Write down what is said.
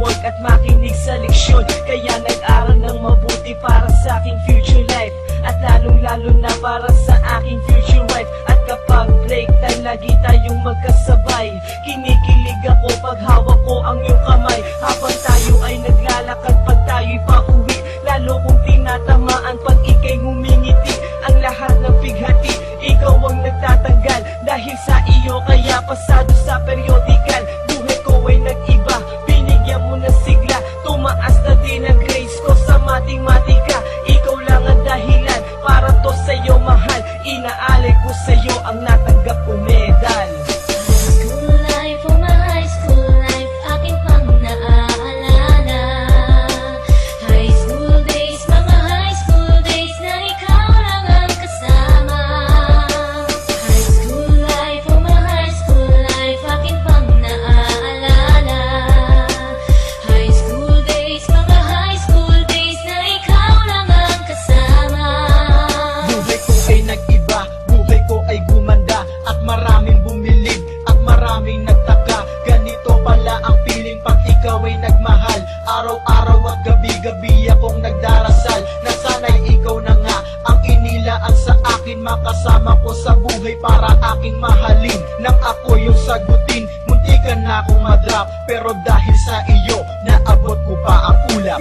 mag-work at makinig sa leksyon. Kaya nag-aral ng mabuti para sa aking future life, at lalong-lalo na para sa aking future wife. At kapag break time, lagi tayong magkasabay. Kinikilig ako pag hawak ko ang iyong kamay, habang tayo ay naglalakad pag tayo'y pauwi. Lalo kong tinatamaan pag ika'y ngumingiti. Ang lahat ng bighati, ikaw ang nagtatanggal. Dahil sa iyo kaya pasado sa periodical. Buhay ko ay nag-iba, binigyan mo ng sigla. Tumaas na din ang grades ko sa matematika. Ikaw lang ang dahilan para to sa'yo mahal. Inaalay ko sa'yo ang natanggap kong medal. School life, oh my high school life, aking pang naaalala. High school days, mga high school days na ikaw lang ang kasama. High school life, oh my high school life, aking pang naaalala. High school days, mga high school days na ikaw lang ang kasama. Buhay ko ay nag-iba, buhay ko ay gumanda, at maraming bumilig, at maraming nagtaka. Ganito pala ang feeling pag ikaw ay nagmahal. Araw-araw at gabi-gabi akong nagdarasal na sana'y ikaw na nga ang inilaan sa akin. Makasama ko sa buhay para aking mahalin. Nang ako yung sagutin, muntikan na akong madrop, pero dahil sa iyo, naabot ko pa ang ulap.